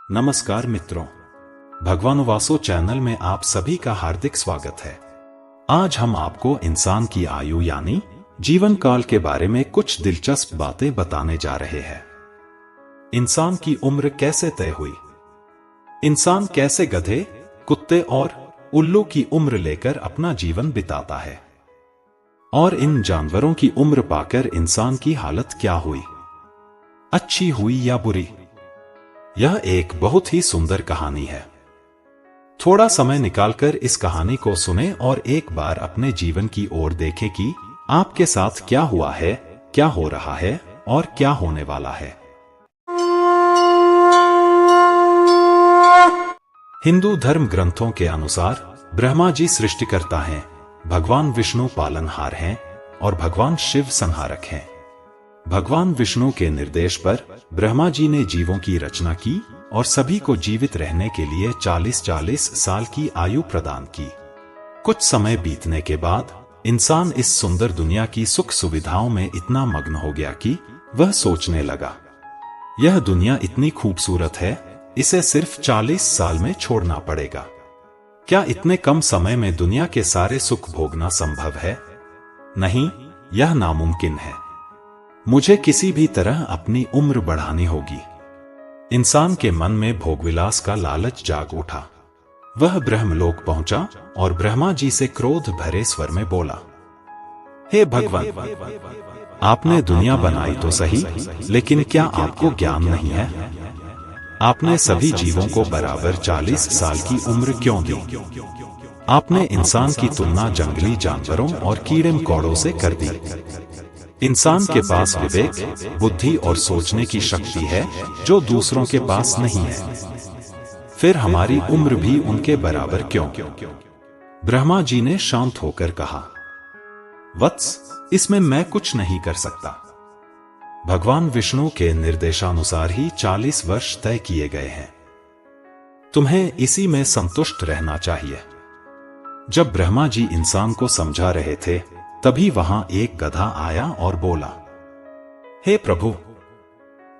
नमस्कार मित्रों, भगवान वासो चैनल में आप सभी का हार्दिक स्वागत है। आज हम आपको इंसान की आयु यानी जीवन काल के बारे में कुछ दिलचस्प बातें बताने जा रहे हैं। इंसान की उम्र कैसे तय हुई? इंसान कैसे गधे, कुत्ते और उल्लू की उम्र लेकर अपना जीवन बिताता है? और इन जानवरों की उम्र पाकर इंसान की हालत क्या हुई? अच्छी हुई या बुरी? यह एक बहुत ही सुंदर कहानी है। थोड़ा समय निकालकर इस कहानी को सुने और एक बार अपने जीवन की ओर देखें कि आपके साथ क्या हुआ है, क्या हो रहा है और क्या होने वाला है। हिंदू धर्म ग्रंथों के अनुसार ब्रह्मा जी सृष्टिकर्ता हैं, भगवान विष्णु पालनहार हैं और भगवान शिव संहारक हैं। भगवान विष्णु के निर्देश पर ब्रह्मा जी ने जीवों की रचना की और सभी को जीवित रहने के लिए 40-40 साल की आयु प्रदान की। कुछ समय बीतने के बाद इंसान इस सुंदर दुनिया की सुख सुविधाओं में इतना मग्न हो गया कि वह सोचने लगा, यह दुनिया इतनी खूबसूरत है, इसे सिर्फ 40 साल में छोड़ना पड़ेगा। क्या इतने कम समय में दुनिया के सारे सुख भोगना संभव है? नहीं, यह नामुमकिन है। मुझे किसी भी तरह अपनी उम्र बढ़ानी होगी। इंसान के मन में भोगविलास का लालच जाग उठा। वह ब्रह्मलोक पहुंचा और ब्रह्मा जी से क्रोध भरे स्वर में बोला, हे भगवान, आपने दुनिया बनाई तो सही, लेकिन क्या आपको ज्ञान नहीं है? आपने सभी जीवों को बराबर 40 साल की उम्र क्यों दी? आपने इंसान की तुलना जंगली जानवरों और कीड़े मकोड़ों से कर दी। इंसान के पास विवेक, बुद्धि और सोचने की शक्ति है जो दूसरों के पास नहीं है। फिर हमारी उम्र भी उनके बराबर क्यों? ब्रह्मा जी ने शांत होकर कहा, वत्स, इसमें मैं कुछ नहीं कर सकता। भगवान विष्णु के निर्देशानुसार ही 40 वर्ष तय किए गए हैं। तुम्हें इसी में संतुष्ट रहना चाहिए। जब ब्रह्मा जी इंसान को समझा रहे थे, तभी वहां एक गधा आया और बोला, हे प्रभु,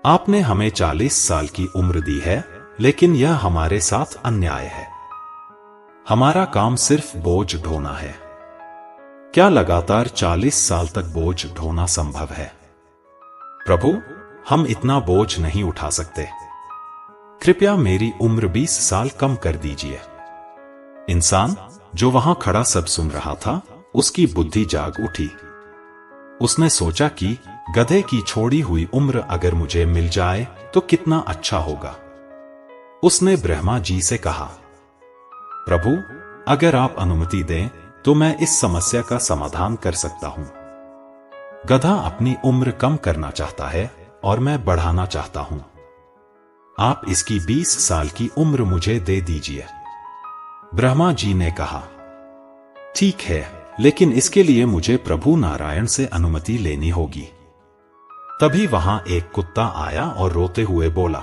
आपने हमें 40 साल की उम्र दी है, लेकिन यह हमारे साथ अन्याय है। हमारा काम सिर्फ बोझ ढोना है। क्या लगातार 40 साल तक बोझ ढोना संभव है? प्रभु, हम इतना बोझ नहीं उठा सकते। कृपया मेरी उम्र 20 साल कम कर दीजिए। इंसान, जो वहां खड़ा सब सुन रहा था, उसकी बुद्धि जाग उठी। उसने सोचा कि गधे की छोड़ी हुई उम्र अगर मुझे मिल जाए तो कितना अच्छा होगा। उसने ब्रह्मा जी से कहा, प्रभु, अगर आप अनुमति दें तो मैं इस समस्या का समाधान कर सकता हूं। गधा अपनी उम्र कम करना चाहता है और मैं बढ़ाना चाहता हूं। आप इसकी 20 साल की उम्र मुझे दे दीजिए। ब्रह्मा जी ने कहा, ठीक है, लेकिन इसके लिए मुझे प्रभु नारायण से अनुमति लेनी होगी। तभी वहां एक कुत्ता आया और रोते हुए बोला,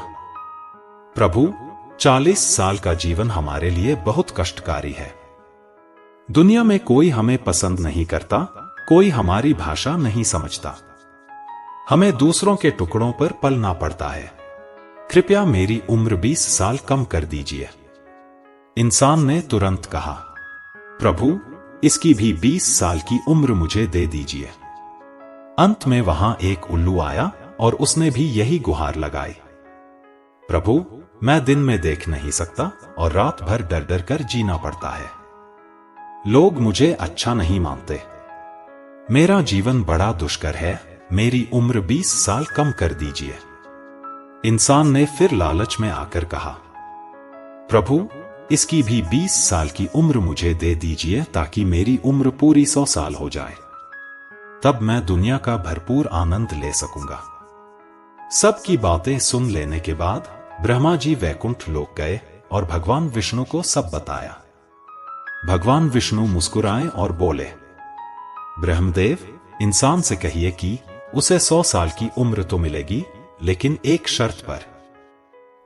प्रभु, 40 साल का जीवन हमारे लिए बहुत कष्टकारी है। दुनिया में कोई हमें पसंद नहीं करता, कोई हमारी भाषा नहीं समझता। हमें दूसरों के टुकड़ों पर पलना पड़ता है। कृपया मेरी उम्र 20 साल कम कर दीजिए। इंसान ने तुरंत कहा, प्रभु, इसकी भी 20 साल की उम्र मुझे दे दीजिए। अंत में वहां एक उल्लू आया और उसने भी यही गुहार लगाई, प्रभु, मैं दिन में देख नहीं सकता और रात भर डर डर कर जीना पड़ता है। लोग मुझे अच्छा नहीं मानते। मेरा जीवन बड़ा दुष्कर है, मेरी उम्र 20 साल कम कर दीजिए। इंसान ने फिर लालच में आकर कहा, प्रभु, इसकी भी 20 साल की उम्र मुझे दे दीजिए ताकि मेरी उम्र पूरी 100 साल हो जाए। तब मैं दुनिया का भरपूर आनंद ले सकूंगा। सबकी बातें सुन लेने के बाद ब्रह्मा जी वैकुंठ लोक गए और भगवान विष्णु को सब बताया। भगवान विष्णु मुस्कुराए और बोले, ब्रह्मदेव, इंसान से कहिए कि उसे 100 साल की उम्र तो मिलेगी, लेकिन एक शर्त पर।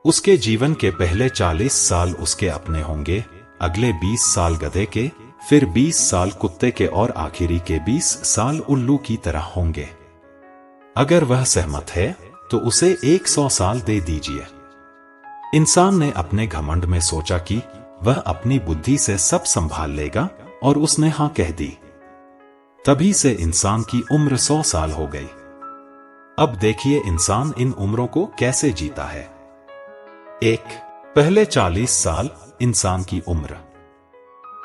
उसके जीवन के पहले 40 साल उसके अपने होंगे, अगले 20 साल गधे के, फिर 20 साल कुत्ते के और आखिरी के 20 साल उल्लू की तरह होंगे। अगर वह सहमत है तो उसे 100 साल दे दीजिए। इंसान ने अपने घमंड में सोचा कि वह अपनी बुद्धि से सब संभाल लेगा और उसने हां कह दी। तभी से इंसान की उम्र 100 साल हो गई। अब देखिए इंसान इन उम्रों को कैसे जीता है। 1. पहले 40 साल इंसान की उम्र।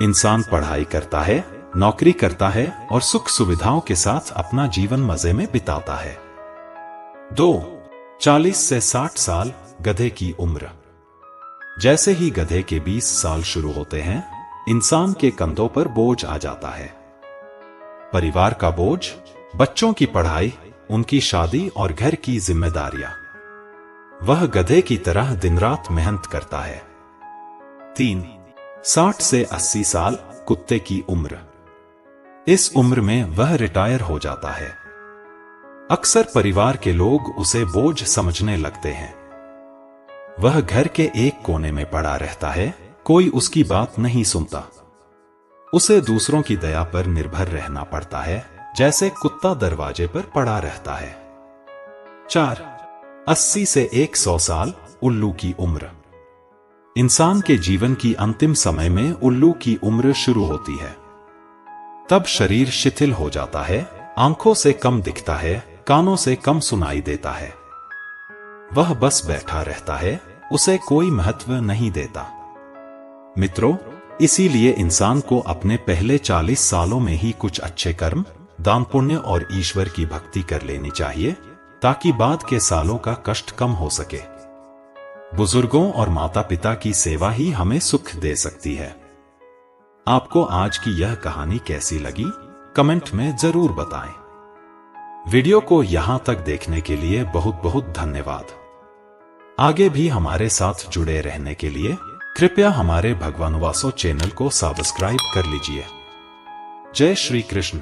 इंसान पढ़ाई करता है, नौकरी करता है और सुख सुविधाओं के साथ अपना जीवन मजे में बिताता है। 2. 40 से 60 साल गधे की उम्र। जैसे ही गधे के 20 साल शुरू होते हैं, इंसान के कंधों पर बोझ आ जाता है। परिवार का बोझ, बच्चों की पढ़ाई, उनकी शादी और घर की जिम्मेदारियां। वह गधे की तरह दिन रात मेहनत करता है। 3. 60 से 80 साल कुत्ते की उम्र। इस उम्र में वह रिटायर हो जाता है। अक्सर परिवार के लोग उसे बोझ समझने लगते हैं। वह घर के एक कोने में पड़ा रहता है, कोई उसकी बात नहीं सुनता। उसे दूसरों की दया पर निर्भर रहना पड़ता है, जैसे कुत्ता दरवाजे पर पड़ा रहता है। 4. 80 से 100 साल उल्लू की उम्र। इंसान के जीवन की अंतिम समय में उल्लू की उम्र शुरू होती है। तब शरीर शिथिल हो जाता है, आंखों से कम दिखता है, कानों से कम सुनाई देता है। वह बस बैठा रहता है, उसे कोई महत्व नहीं देता। मित्रों, इसीलिए इंसान को अपने पहले 40 सालों में ही कुछ अच्छे कर्म, दान पुण्य और ईश्वर की भक्ति कर लेनी चाहिए, ताकि बाद के सालों का कष्ट कम हो सके। बुजुर्गों और माता पिता की सेवा ही हमें सुख दे सकती है। आपको आज की यह कहानी कैसी लगी, कमेंट में जरूर बताएं। वीडियो को यहां तक देखने के लिए बहुत बहुत धन्यवाद। आगे भी हमारे साथ जुड़े रहने के लिए कृपया हमारे भगवान वासो चैनल को सब्सक्राइब कर लीजिए। जय श्री कृष्ण।